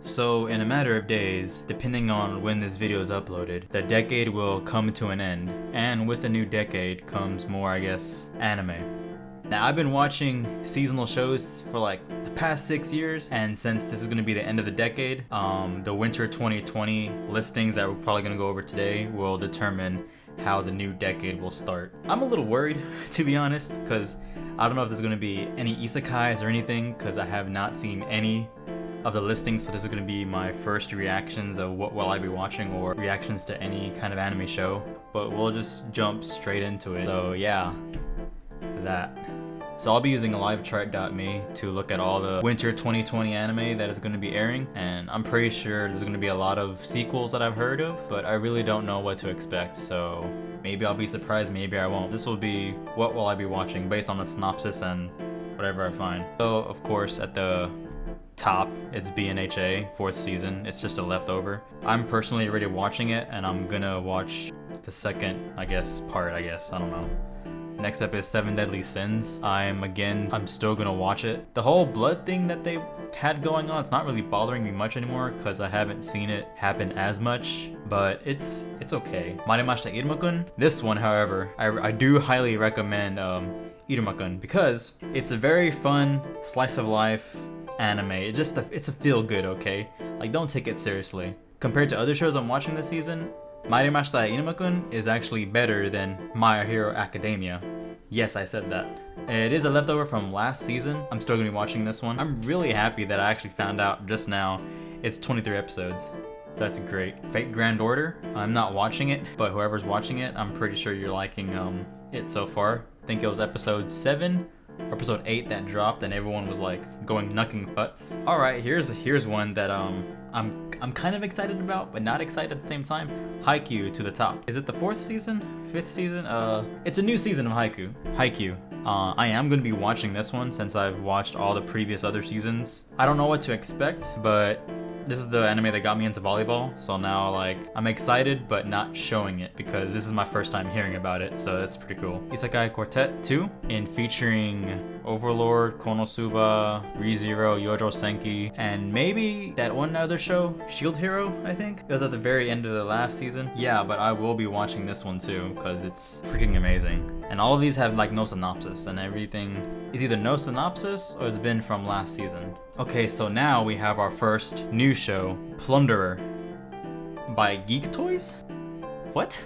So in a matter of days, depending on when this video is uploaded, the decade will come to an end, and with the new decade comes more, I guess, anime. Now I've been watching seasonal shows for like the past 6 years, and since this is going to be the end of the decade, the winter 2020 listings that we're probably going to go over today will determine how the new decade will start. I'm a little worried, to be honest, because I don't know if there's going to be any isekais or anything, because I have not seen any of the listings, so this is going to be my first reactions of what will I be watching, or reactions to any kind of anime show, but we'll just jump straight into it. So yeah, that. So I'll be using livechart.me to look at all the winter 2020 anime that is going to be airing, and I'm pretty sure there's going to be a lot of sequels that I've heard of, but I really don't know what to expect, so maybe I'll be surprised, maybe I won't. This will be what will I be watching based on the synopsis and whatever I find. So of course at the top it's BNHA 4th season. It's just a leftover. I'm personally already watching it, and I'm gonna watch the second part. I don't know. Next up is 7 Deadly Sins. I'm still gonna watch it. The whole blood thing that they had going on, it's not really bothering me much anymore because I haven't seen it happen as much, but it's okay. Marimashita Iruma-kun. This one, however, I do highly recommend Iruma-kun because it's a very fun slice of life anime. It's a feel good, okay? Like, don't take it seriously. Compared to other shows I'm watching this season, Marimashita Iruma-kun is actually better than My Hero Academia. Yes, I said that. It is a leftover from last season. I'm still gonna be watching this one. I'm really happy that I actually found out just now it's 23 episodes. So that's great. Fate Grand Order, I'm not watching it, but whoever's watching it, I'm pretty sure you're liking it so far. I think it was episode 7 or episode 8 that dropped, and everyone was like going knucking butts. Alright, here's one that I'm kind of excited about, but not excited at the same time. Haikyuu to the top. Is it the 4th season? 5th season? It's a new season of Haikyuu. I am going to be watching this one since I've watched all the previous other seasons. I don't know what to expect, but this is the anime that got me into volleyball, so now like I'm excited but not showing it because this is my first time hearing about it, so that's pretty cool. Isekai Quartet 2, in featuring Overlord, Konosuba, ReZero, Yojo Senki, and maybe that one other show, Shield Hero, I think? It was at the very end of the last season. Yeah, but I will be watching this one too because it's freaking amazing. And all of these have like no synopsis, and everything is either no synopsis or it's been from last season. Okay, so now we have our first new show, Plunderer by Geek Toys? What?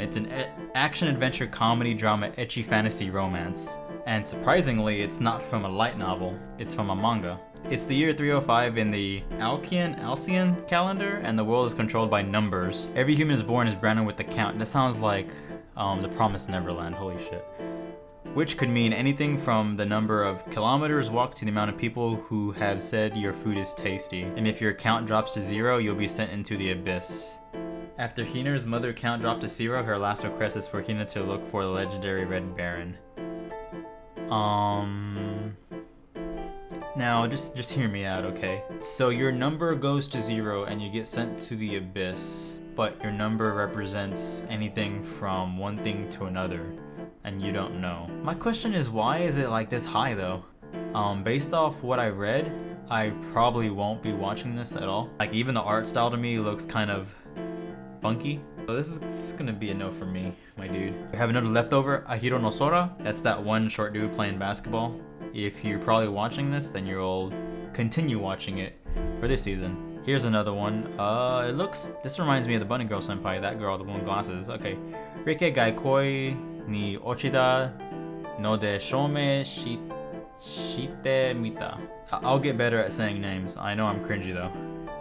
It's an action adventure comedy drama ecchi fantasy romance. And surprisingly, it's not from a light novel, it's from a manga. It's the year 305 in the Alcian calendar, and the world is controlled by numbers. Every human is born is branded with the count. That sounds like The Promised Neverland, holy shit. Which could mean anything from the number of kilometers walked to the amount of people who have said your food is tasty. And if your count drops to 0, you'll be sent into the abyss. After Hina's mother count dropped to 0, her last request is for Hina to look for the legendary Red Baron. Now just hear me out, okay? So your number goes to 0 and you get sent to the abyss, but your number represents anything from one thing to another, and you don't know. My question is, why is it like this high though? Based off what I read, I probably won't be watching this at all. Like, even the art style to me looks kind of funky. So this is gonna be a no for me, my dude. We have another leftover, Ahiru no Sora. That's that one short dude playing basketball. If you're probably watching this, then you'll continue watching it for this season. Here's another one. This reminds me of the Bunny Girl Senpai, that girl, the one with glasses. Okay. Rikei ga koi ni Ochita no de Shoumei Shite Mita. I'll get better at saying names. I know I'm cringy though.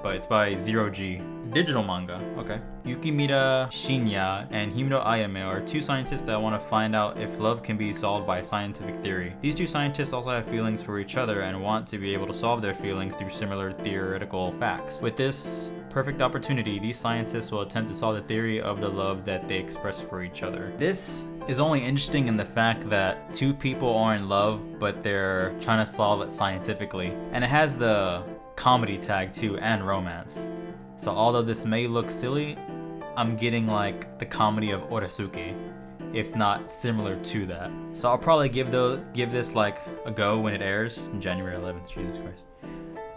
But it's by 0G. Digital manga, okay. Yukimura Shinya and Himuro Ayame are two scientists that want to find out if love can be solved by scientific theory. These two scientists also have feelings for each other and want to be able to solve their feelings through similar theoretical facts. With this perfect opportunity, these scientists will attempt to solve the theory of the love that they express for each other. This is only interesting in the fact that two people are in love, but they're trying to solve it scientifically. And it has the comedy tag too, and romance. So although this may look silly, I'm getting like the comedy of Orasuke, if not similar to that. So I'll probably give this like a go when it airs, January 11th, Jesus Christ.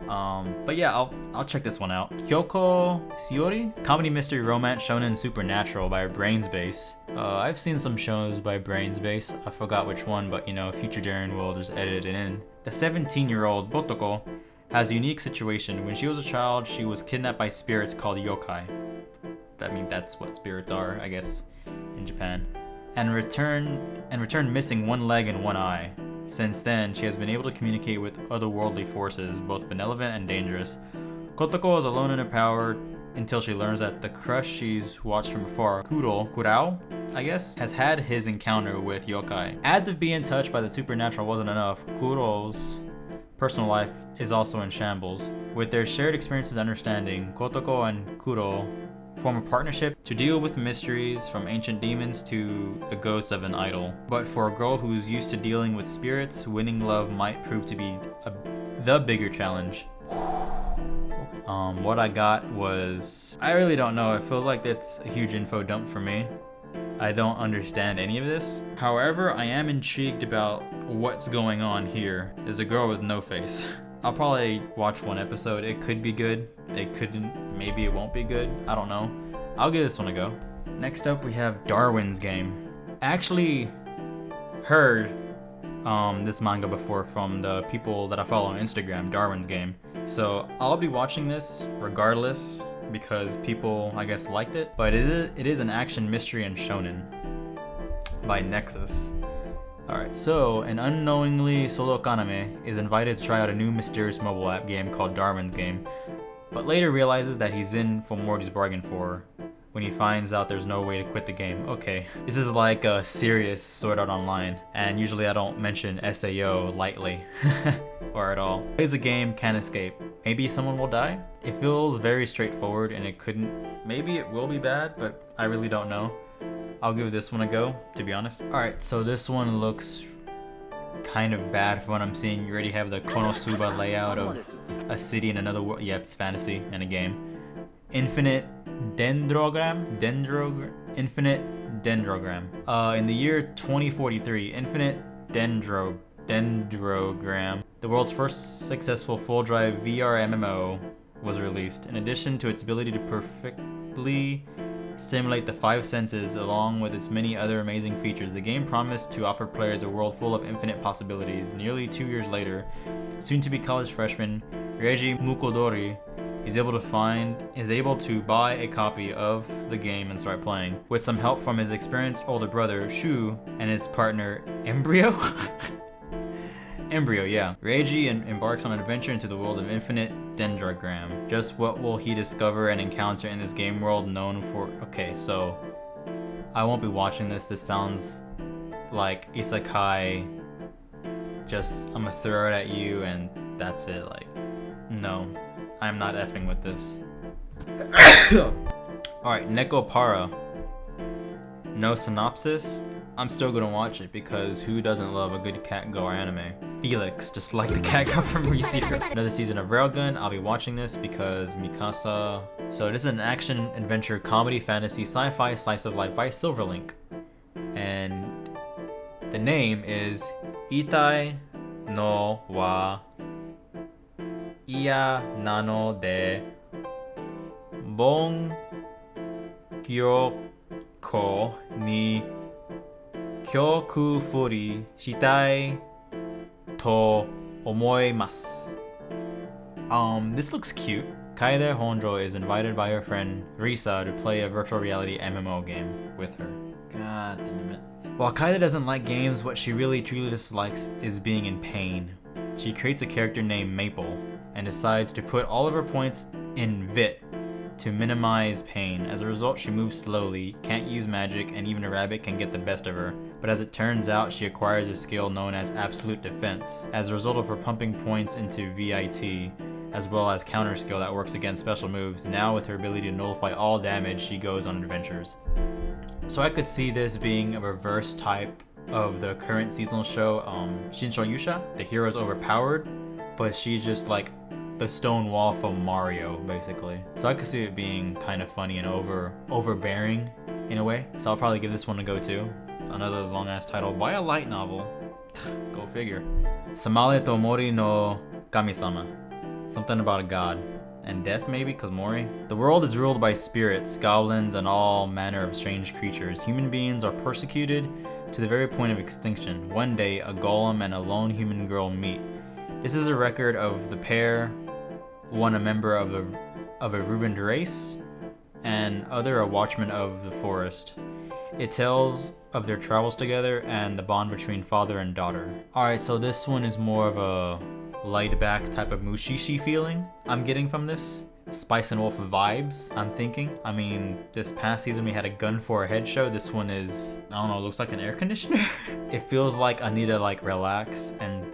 But yeah, I'll check this one out. Kyouku Suiri, comedy mystery romance shonen supernatural by Brainsbase. I've seen some shows by Brainsbase. I forgot which one, but you know, future Darren will just edit it in. The 17-year-old Botoko has a unique situation. When she was a child, she was kidnapped by spirits called yokai. I mean, that's what spirits are, I guess, in Japan. And returned missing one leg and one eye. Since then, she has been able to communicate with otherworldly forces, both benevolent and dangerous. Kotoko is alone in her power until she learns that the crush she's watched from afar, Kurao, I guess, has had his encounter with yokai. As if being touched by the supernatural wasn't enough, Kuro's personal life is also in shambles. With their shared experiences and understanding, Kotoko and Kuro form a partnership to deal with mysteries from ancient demons to the ghost of an idol. But for a girl who's used to dealing with spirits, winning love might prove to be the bigger challenge. What I got was, I really don't know. It feels like it's a huge info dump for me. I don't understand any of this. However, I am intrigued about what's going on here. There's a girl with no face. I'll probably watch one episode. It could be good. It couldn't. Maybe it won't be good. I don't know. I'll give this one a go. Next up, we have Darwin's Game. I actually heard this manga before from the people that I follow on Instagram, Darwin's Game. So I'll be watching this regardless because people, I guess, liked it. But it is an action mystery and shonen by Nexus. Alright, so an unknowingly Solo Kaname is invited to try out a new mysterious mobile app game called Darwin's Game, but later realizes that he's in for more he's bargained for when he finds out there's no way to quit the game. Okay, this is like a serious Sword Art Online, and usually I don't mention SAO lightly, or at all. Plays a game, can't escape. Maybe someone will die? It feels very straightforward and it couldn't, maybe it will be bad, but I really don't know. I'll give this one a go, to be honest. Alright, so this one looks kind of bad from what I'm seeing. You already have the Konosuba layout of a city in another world. Yep, it's fantasy and a game. Infinite Dendrogram? Infinite Dendrogram. In the year 2043, Infinite Dendrogram, the world's first successful full-drive VR MMO, was released. In addition to its ability to perfectly stimulate the five senses along with its many other amazing features, the game promised to offer players a world full of infinite possibilities. Nearly 2 years later, soon-to-be college freshman Reiji Mukodori is able to buy a copy of the game and start playing. With some help from his experienced older brother Shu and his partner Embryo. Embryo, yeah. Reiji embarks on an adventure into the world of Infinite Dendrogram. Just what will he discover and encounter in this game world known for... Okay, so I won't be watching this. This sounds like Isekai. Just, I'm gonna throw it at you and that's it. Like, no, I'm not effing with this. Alright, Nekopara. No synopsis. I'm still gonna watch it because who doesn't love a good cat gore anime? Felix, just like the cat got from ReZero. Another season of Railgun. I'll be watching this because Mikasa. So this is an action, adventure, comedy, fantasy, sci-fi, slice of life by Silverlink. And the name is Itai no wa iya nano de bon gyoko ni Kyouku Suiri shitai to omoimasu. This looks cute. Kaede Honjo is invited by her friend Risa to play a virtual reality MMO game with her. God damn it. While Kaede doesn't like games, what she really truly dislikes is being in pain. She creates a character named Maple and decides to put all of her points in VIT to minimize pain. As a result, she moves slowly, can't use magic, and even a rabbit can get the best of her. But as it turns out, she acquires a skill known as Absolute Defense, as a result of her pumping points into VIT, as well as counter skill that works against special moves. Now with her ability to nullify all damage, she goes on adventures. So I could see this being a reverse type of the current seasonal show, Shinsho Yusha. The hero's overpowered, but she's just like the stone wall from Mario, basically. So I could see it being kind of funny and overbearing in a way. So I'll probably give this one a go too. Another long ass title by a light novel. Go figure. Samale to Mori no Kamisama. Something about a god. And death maybe, cause Mori. The world is ruled by spirits, goblins, and all manner of strange creatures. Human beings are persecuted to the very point of extinction. One day, a golem and a lone human girl meet. This is a record of the pair, one a member of a ruined race, and other a watchman of the forest. It tells of their travels together and the bond between father and daughter. Alright, so this one is more of a laid back type of mushishi feeling I'm getting from this. Spice and Wolf vibes, I'm thinking. I mean, this past season we had a gun for a head show. This one is, I don't know, looks like an air conditioner. It feels like I need to like relax and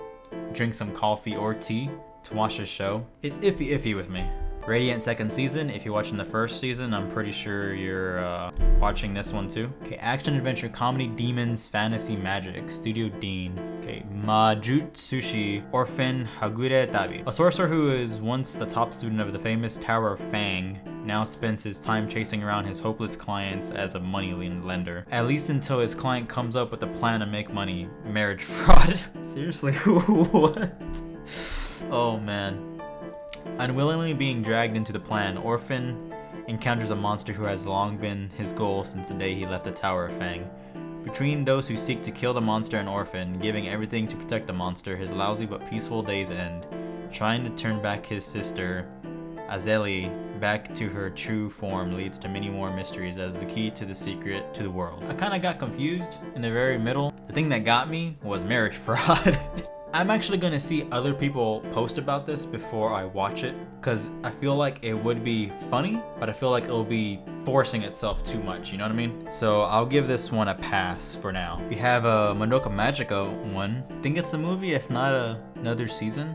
drink some coffee or tea to watch this show. It's iffy with me. Radiant second season. If you're watching the first season, I'm pretty sure you're watching this one too. Okay, action, adventure, comedy, demons, fantasy, magic. Studio Dean. Okay, Majutsushi Orphan Hagure Tabi. A sorcerer who is once the top student of the famous Tower of Fang now spends his time chasing around his hopeless clients as a money lender. At least until his client comes up with a plan to make money. Marriage fraud. Seriously, what? Oh man. Unwillingly being dragged into the plan, Orphan encounters a monster who has long been his goal since the day he left the Tower of Fang. Between those who seek to kill the monster and Orphan, giving everything to protect the monster, his lousy but peaceful days end. Trying to turn back his sister, Azeli, back to her true form leads to many more mysteries as the key to the secret to the world. I kinda got confused in the very middle. The thing that got me was marriage fraud. I'm actually gonna see other people post about this before I watch it, because I feel like it would be funny, but I feel like it'll be forcing itself too much, you know what I mean? So I'll give this one a pass for now. We have a Madoka Magica one. I think it's a movie, if not another season.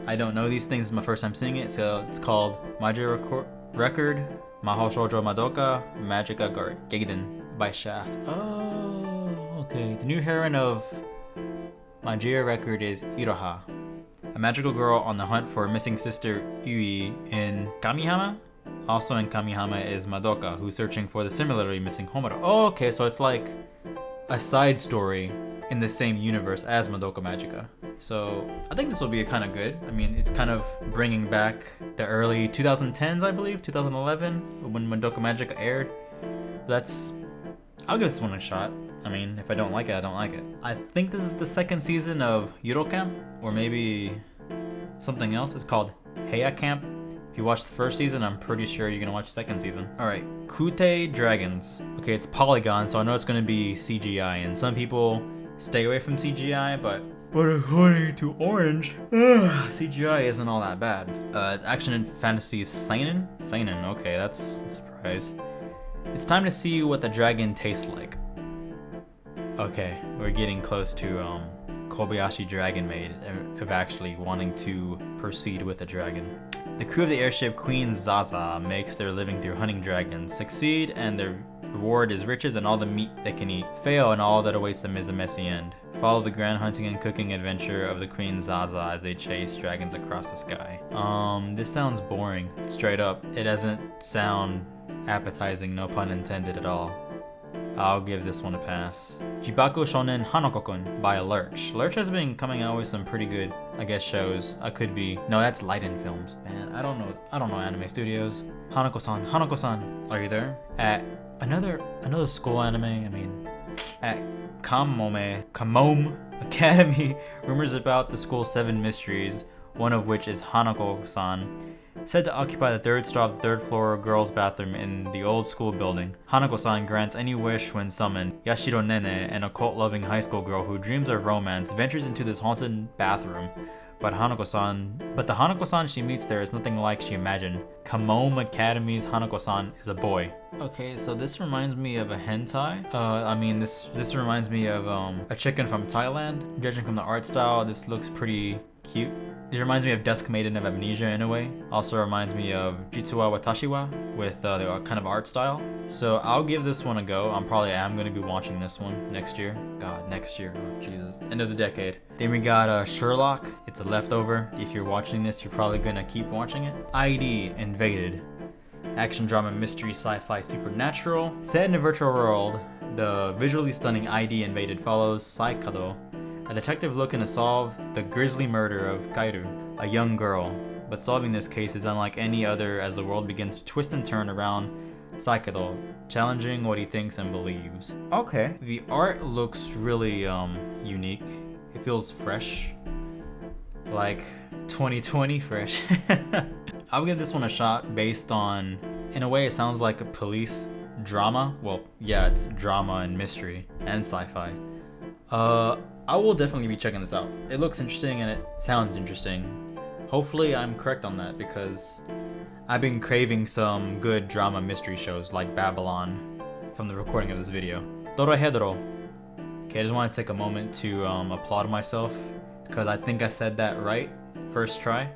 I don't know these things, it's my first time seeing it, so it's called Magia Record, Mahou Shoujo Madoka Magica Gaiden by Shaft. Oh, okay. The new heroine of Magia Record is Iroha, a magical girl on the hunt for a missing sister Yui in Kamihama. Also in Kamihama is Madoka, who's searching for the similarly missing Homura. Oh, okay, so it's like a side story in the same universe as Madoka Magica. So I think this will be kind of good. I mean, it's kind of bringing back the early 2010s, I believe, 2011, when Madoka Magica aired. I'll give this one a shot. I mean, if I don't like it, I don't like it. I think this is the second season of Heya Camp, or maybe something else. It's called Heya Camp. If you watched the first season, I'm pretty sure you're gonna watch the second season. Alright, Kuutei Dragons. Okay, it's Polygon, so I know it's gonna be CGI, and some people stay away from CGI, but according to Orange, CGI isn't all that bad. It's action and fantasy seinen? Seinen, okay, that's a surprise. It's time to see what the dragon tastes like. Okay, we're getting close to Kobayashi Dragon Maid of actually wanting to proceed with a dragon. The crew of the airship Queen Zaza makes their living through hunting dragons. Succeed and their reward is riches and all the meat they can eat. Fail and all that awaits them is a messy end. Follow the grand hunting and cooking adventure of the Queen Zaza as they chase dragons across the sky. This sounds boring. Straight up, it doesn't sound appetizing, no pun intended at all. I'll give this one a pass. Jibaku Shonen Hanako-Kun by Lurch. Lurch has been coming out with some pretty good, I guess, shows. No, that's Leiden Films. Man, I don't know anime studios. Hanako-san, are you there? At another school anime, I mean, at Kamome Academy, rumors about the school's 7 mysteries, one of which is Hanako-san, said to occupy the 3rd star of the 3rd floor girls' bathroom in the old school building. Hanako-san grants any wish when summoned. Yashiro Nene, an occult-loving high school girl who dreams of romance, ventures into this haunted bathroom. But the Hanako-san she meets there is nothing like she imagined. Kamome Academy's Hanako-san is a boy. Okay, so this reminds me of a hentai. This reminds me of a chicken from Thailand. Judging from the art style, this looks pretty cute. It reminds me of Dusk Maiden of Amnesia in a way. Also reminds me of Jitsuwa Watashiwa with the kind of art style. So I'll give this one a go. I'm going to be watching this one next year. God, next year. Oh, Jesus. End of the decade. Then we got Sherlock. It's a leftover. If you're watching this, you're probably going to keep watching it. ID Invaded. Action drama, mystery, sci-fi, supernatural. Set in a virtual world, the visually stunning ID Invaded follows Saikado, a detective looking to solve the grisly murder of Kairu, a young girl. but solving this case is unlike any other as the world begins to twist and turn around Saikedo, challenging what he thinks and believes. Okay. The art looks really unique. It feels fresh. Like 2020 fresh. I'll give this one a shot based on, in a way it sounds like a police drama. Well, yeah, it's drama and mystery and sci-fi. I will definitely be checking this out. It looks interesting and it sounds interesting. Hopefully I'm correct on that because I've been craving some good drama mystery shows like Babylon from the recording of this video. Dorohedoro. Okay, I just want to take a moment to applaud myself because I think I said that right first try.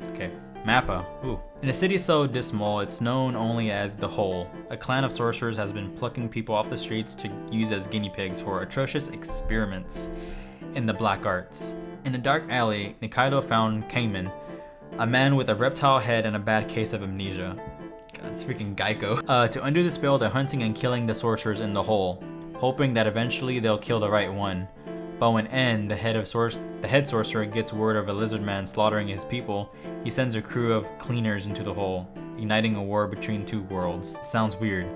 Okay, Mappa. Ooh. In a city so dismal, it's known only as the Hole. A clan of sorcerers has been plucking people off the streets to use as guinea pigs for atrocious experiments in the black arts. In a dark alley, Nikaido found Kaiman, a man with a reptile head and a bad case of amnesia. God, it's freaking Geico. To undo the spell, they're hunting and killing the sorcerers in the Hole, hoping that eventually they'll kill the right one. But when N, the head sorcerer, gets word of a lizard man slaughtering his people, he sends a crew of cleaners into the Hole, igniting a war between two worlds. Sounds weird.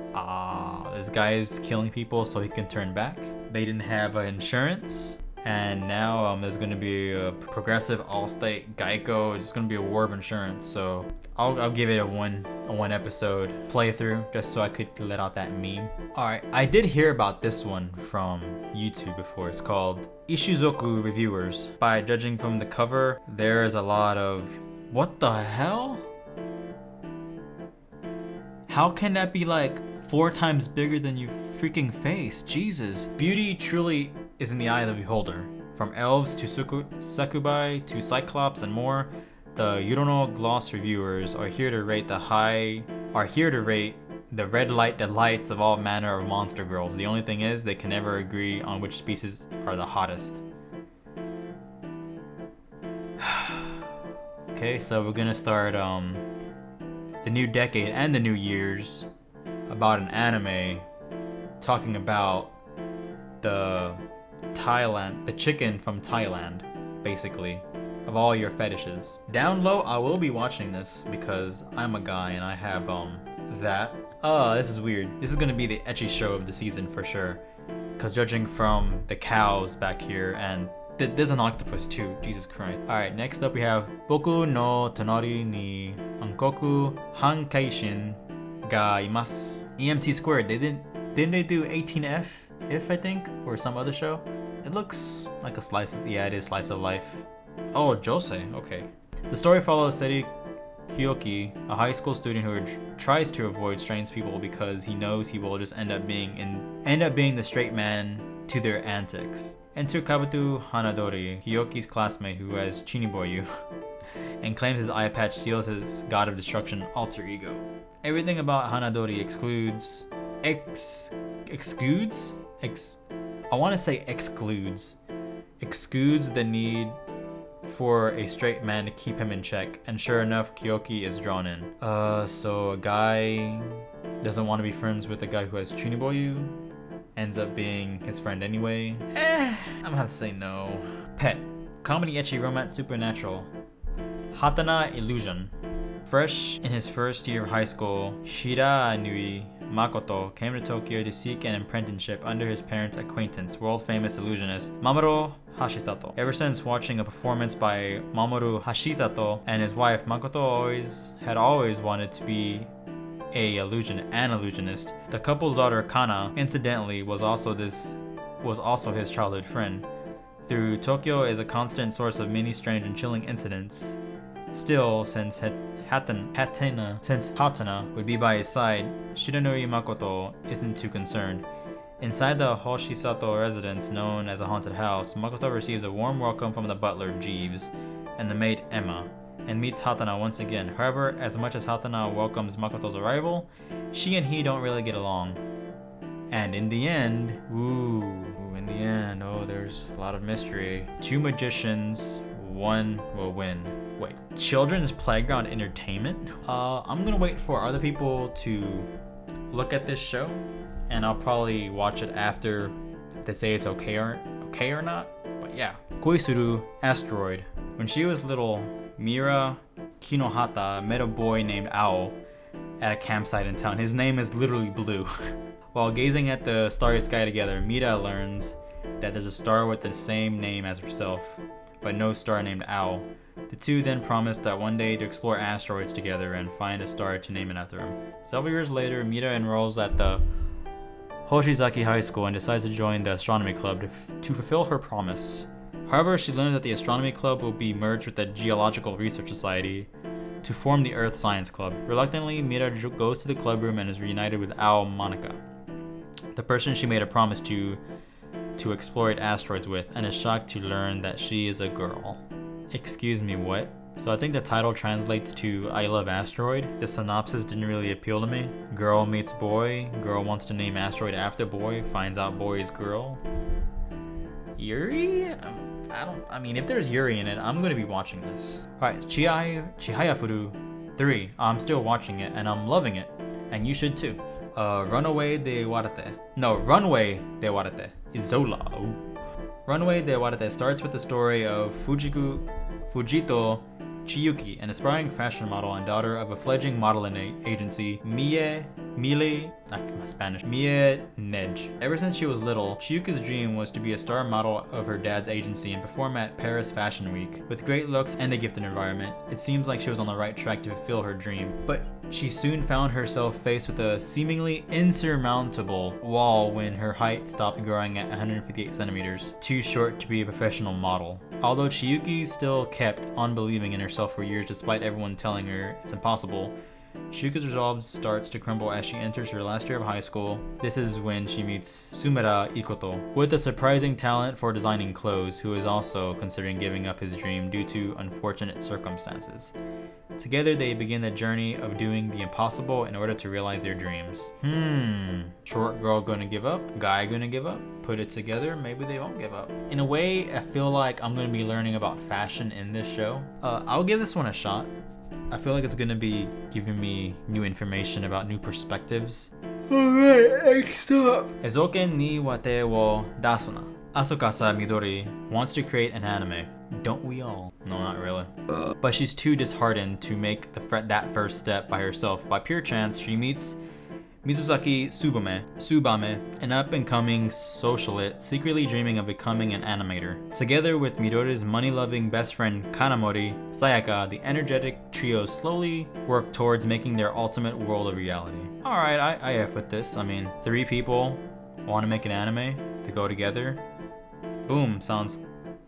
This guy is killing people so he can turn back. They didn't have insurance, and now there's gonna be a progressive Allstate Geico. It's gonna be a war of insurance. So I'll give it a one episode playthrough just so I could let out that meme. Alright, I did hear about this one from YouTube before. It's called Ishuzoku Reviewers. By judging from the cover, there's a lot of what the hell? How can that be like 4 times bigger than your freaking face? Jesus. Beauty truly is in the eye of the beholder. From elves to succubi to cyclops and more, the Yurono Gloss reviewers are here to rate the red light delights of all manner of monster girls. The only thing is, they can never agree on which species are the hottest. Okay, so we're gonna start the new decade and the new year's about an anime talking about the chicken from Thailand, basically, of all your fetishes. Down low, I will be watching this because I'm a guy and I have that. This is weird. This is gonna be the ecchi show of the season for sure, because judging from the cows back here, and there's an octopus too. Jesus Christ. Alright, next up we have Boku no Tonari ni Ankoku Hankaishin ga imasu. EMT squared. Didn't they do 18F? If I think, or some other show? It looks like a slice of, yeah, it is slice of life. Oh, Josei, okay. The story follows Seri Kyoki, a high school student who tries to avoid strange people because he knows he will just end up being the straight man to their antics. Enter Kabuto Hanadori, Kyoki's classmate who has Chiniboyu, and claims his eye patch seals his god of destruction alter ego. Everything about Hanadori excludes the need for a straight man to keep him in check, and sure enough, Kyoki is drawn in. So a guy doesn't want to be friends with a guy who has Chuniboyu, ends up being his friend anyway. I'm gonna have to say no. Pet. Comedy, ecchi, romance, supernatural. Hatena Illusion. Fresh in his first year of high school, Shiranui Makoto came to Tokyo to seek an apprenticeship under his parents' acquaintance, world-famous illusionist Mamoru Hashitato. Ever since watching a performance by Mamoru Hashitato and his wife, Makoto had always wanted to be an illusionist. The couple's daughter Kana, incidentally, was also his childhood friend. Through Tokyo is a constant source of many strange and chilling incidents. Still, since Hatena would be by his side, Shiranui Makoto isn't too concerned. Inside the Hoshisato residence, known as a haunted house, Makoto receives a warm welcome from the butler, Jeeves, and the maid, Emma, and meets Hatena once again. However, as much as Hatena welcomes Makoto's arrival, she and he don't really get along. And in the end, there's a lot of mystery. 2 magicians, 1 will win. Wait, children's playground entertainment? I'm gonna wait for other people to look at this show, and I'll probably watch it after they say it's okay or not. But But yeah. Koisuru Asteroid. When she was little, Mira Kinohata met a boy named Owl at a campsite in town. His name is literally Blue. While gazing at the starry sky together, Mita learns that there's a star with the same name as herself, but no star named Owl. The two then promise that one day to explore asteroids together and find a star to name it after him. Several years later, Mita enrolls at the Hoshizaki High School and decides to join the astronomy club to fulfill her promise. However, she learns that the astronomy club will be merged with the Geological Research Society to form the Earth Science Club. Reluctantly, Mita goes to the club room and is reunited with Owl Monica, the person she made a promise to explore asteroids with, and is shocked to learn that she is a girl. Excuse me, what? So I think the title translates to I love asteroid. The synopsis didn't really appeal to me. Girl meets boy, girl wants to name asteroid after boy, finds out boy is girl. Yuri? I mean, if there's Yuri in it, I'm gonna be watching this. Alright, Chihayafuru 3. I'm still watching it and I'm loving it. And you should too. Runway de Warette. No, Runway de Warette. Izola. Ooh. Runway de Warette starts with the story of Fujito Chiyuki, an aspiring fashion model and daughter of a fledgling modeling agency, Mie Nej. Ever since she was little, Chiyuki's dream was to be a star model of her dad's agency and perform at Paris Fashion Week. With great looks and a gifted environment, it seems like she was on the right track to fulfill her dream. But she soon found herself faced with a seemingly insurmountable wall when her height stopped growing at 158 centimeters, too short to be a professional model. Although Chiyuki still kept on believing in herself for years despite everyone telling her it's impossible, Chiyuki's resolve starts to crumble as she enters her last year of high school. This is when she meets Sumera Ikoto, with a surprising talent for designing clothes, who is also considering giving up his dream due to unfortunate circumstances. Together they begin the journey of doing the impossible in order to realize their dreams. Short girl gonna give up? Guy gonna give up? Put it together, maybe they won't give up. In a way, I feel like I'm gonna be learning about fashion in this show. I'll give this one a shot. I feel like it's gonna be giving me new information about new perspectives. Alright, next up. Ezoken ni wate wo dasuna. Asukasa Midori wants to create an anime. Don't we all? No, not really. But she's too disheartened to make that first step by herself. By pure chance, she meets Mizusaki Tsubame, an up-and-coming socialite secretly dreaming of becoming an animator. Together with Midori's money-loving best friend Kanamori Sayaka, the energetic trio slowly work towards making their ultimate world a reality. Alright, I F with this. I mean, 3 people want to make an anime, they go together. Boom, sounds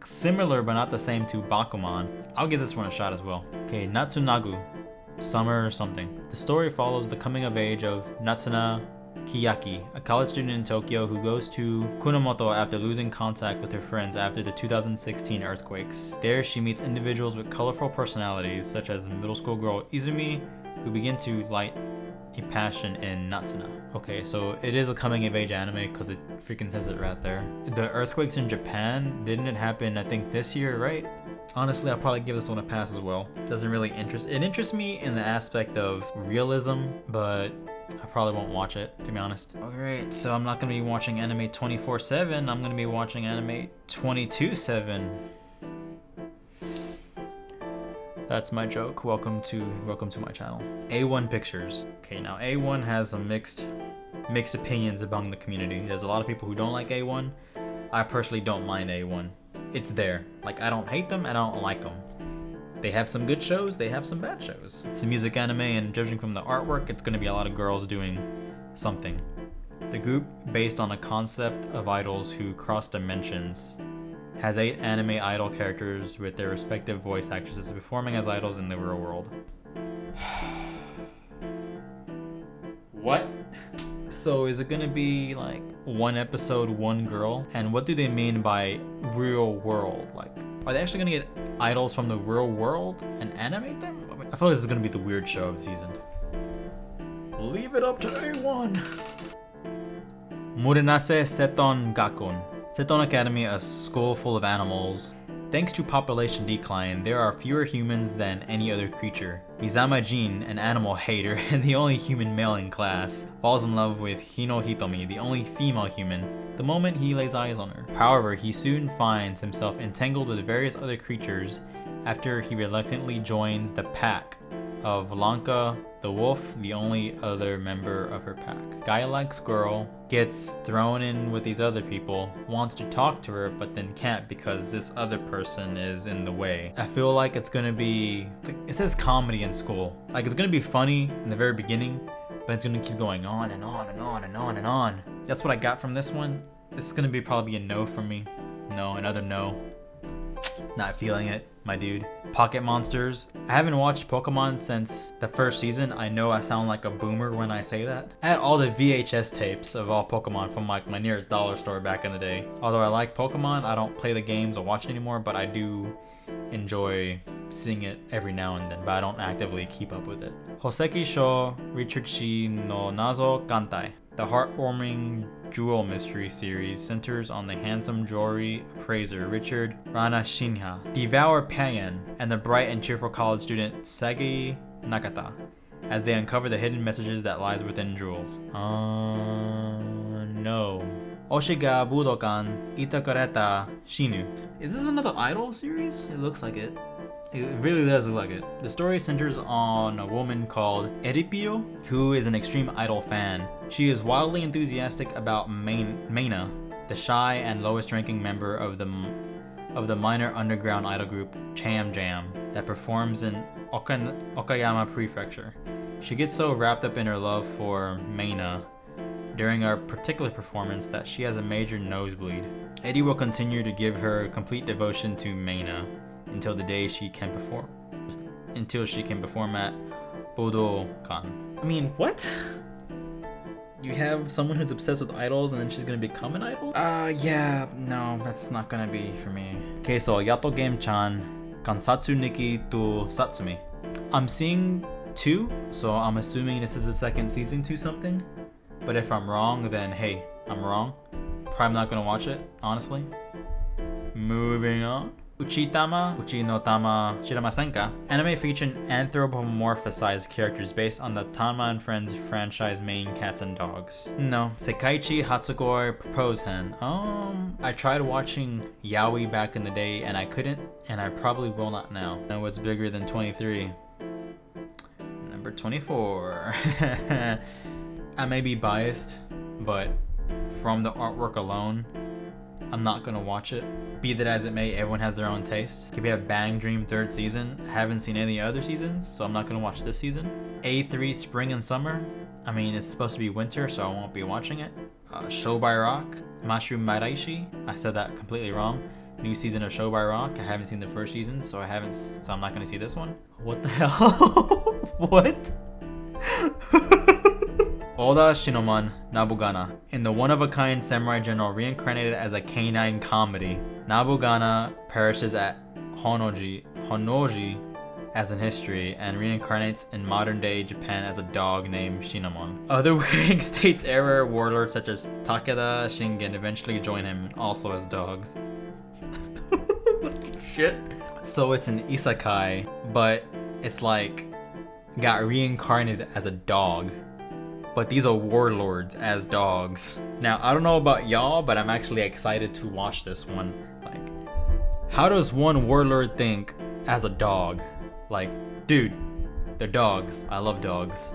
similar but not the same to Bakuman. I'll give this one a shot as well. Okay, Natsunagu. Summer or something. The story follows the coming of age of Natsuna Kiyaki, a college student in Tokyo who goes to Kunamoto after losing contact with her friends after the 2016 earthquakes. There she meets individuals with colorful personalities such as middle school girl Izumi, who begin to light a passion in Natsuna. Okay, so it is a coming of age anime because it freaking says it right there. The earthquakes in Japan, didn't it happen I think this year, right? Honestly, I'll probably give this one a pass as well. Doesn't really interests me in the aspect of realism, but I probably won't watch it, to be honest. Alright, so I'm not gonna be watching anime 24/7, I'm gonna be watching anime 22/7. That's my joke. Welcome to my channel. A1 Pictures. Okay, now A1 has some mixed opinions among the community. There's a lot of people who don't like A1. I personally don't mind A1. It's there. Like, I don't hate them and I don't like them. They have some good shows, they have some bad shows. It's a music anime, and judging from the artwork, it's gonna be a lot of girls doing something. The group, based on a concept of idols who cross dimensions, has 8 anime idol characters with their respective voice actresses performing as idols in the real world. What? So is it gonna be like 1 episode, 1 girl? And what do they mean by real world? Like, are they actually gonna get idols from the real world and animate them? I feel like this is gonna be the weird show of the season. Leave it up to A1. Murenase Seton Gakun. Seton Academy, a school full of animals, Thanks to population decline, there are fewer humans than any other creature. Mizama Jin, an animal hater and the only human male in class, falls in love with Hino Hitomi, the only female human, the moment he lays eyes on her. However, he soon finds himself entangled with various other creatures after he reluctantly joins the pack of Lanka, the wolf, the only other member of her pack. Guy-like girl gets thrown in with these other people, wants to talk to her, but then can't because this other person is in the way. I feel like it's gonna be, it says comedy in school. Like it's gonna be funny in the very beginning, but it's gonna keep going on and on and on and on and on. That's what I got from this one. It's gonna be probably a no from me. No, another no. Not feeling it, my dude. Pocket monsters. I haven't watched Pokemon since the first season. I know I sound like a boomer when I say that. I had all the VHS tapes of all Pokemon from like my nearest dollar store back in the day. Although I like Pokemon, I don't play the games or watch it anymore, but I do enjoy seeing it every now and then, but I don't actively keep up with it. Hoseki Sho Richuchi no Nazo Kantai. The heartwarming jewel mystery series centers on the handsome jewelry appraiser Richard Ranashinha, Devour Payan, and the bright and cheerful college student Sagi Nakata as they uncover the hidden messages that lies within jewels. No. Oshiga Budokan Itakareta Shinu. Is this another idol series? It looks like it. It really does look like it. The story centers on a woman called Eripio, who is an extreme idol fan. She is wildly enthusiastic about Meina, the shy and lowest ranking member of the minor underground idol group Cham Jam that performs in Okayama Prefecture. She gets so wrapped up in her love for Meina during a particular performance that she has a major nosebleed. Eddie will continue to give her complete devotion to Meina until the day she can perform at Budokan. I mean, what? You have someone who's obsessed with idols and then she's gonna become an idol? Yeah, no, that's not gonna be for me. Okay, so Yato Game-chan, Kansatsu Niki to Satsumi. I'm seeing 2, so I'm assuming this is the second season to something. But if I'm wrong, then hey, I'm wrong. Probably not gonna watch it, honestly. Moving on. Uchitama, Uchi no Tama Shiramasenka, anime featuring anthropomorphized characters based on the Tama and Friends franchise main cats and dogs. No. Sekaiichi Hatsukoi Propose Hen. I tried watching Yaoi back in the day and I couldn't, and I probably will not now. Now what's bigger than 23? Number 24. I may be biased, but from the artwork alone, I'm not gonna watch it. Be that as it may, everyone has their own taste. Okay, we have Bang Dream 3rd season. I haven't seen any other seasons, so I'm not gonna watch this season. A3 Spring and Summer. I mean, it's supposed to be winter, so I won't be watching it. Show by Rock. Mashu Maraishi. I said that completely wrong. New season of Show by Rock. I haven't seen the first season, so I'm not gonna see this one. What the hell? What? Oda Shinoman Nabugana. In the one-of-a-kind samurai general reincarnated as a canine comedy, Nabugana perishes at Honnoji as in history and reincarnates in modern-day Japan as a dog named Shinomon. Other Wearing States era warlords such as Takeda Shingen eventually join him, also as dogs. Shit. So it's an isekai, but it's like got reincarnated as a dog. But these are warlords as dogs. Now, I don't know about y'all, but I'm actually excited to watch this one. Like, how does one warlord think as a dog? Like, dude, they're dogs. I love dogs.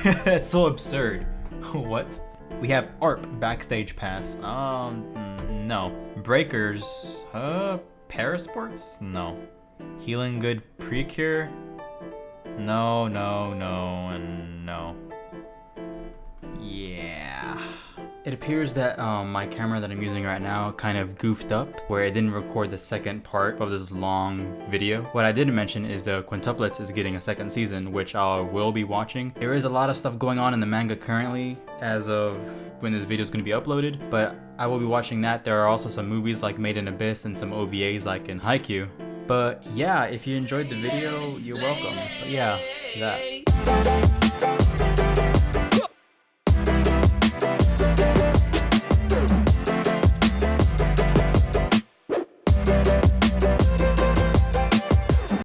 That's so absurd. What? We have ARP Backstage Pass. No. Breakers. Parasports? No. Healing Good Precure? No, and no. Yeah. It appears that my camera that I'm using right now kind of goofed up, where it didn't record the second part of this long video. What I didn't mention is the Quintuplets is getting a second season, which I will be watching. There is a lot of stuff going on in the manga currently as of when this video is going to be uploaded, but I will be watching that. There are also some movies like Made in Abyss and some OVAs like in Haikyuu. But yeah, if you enjoyed the video, you're welcome. But yeah, that.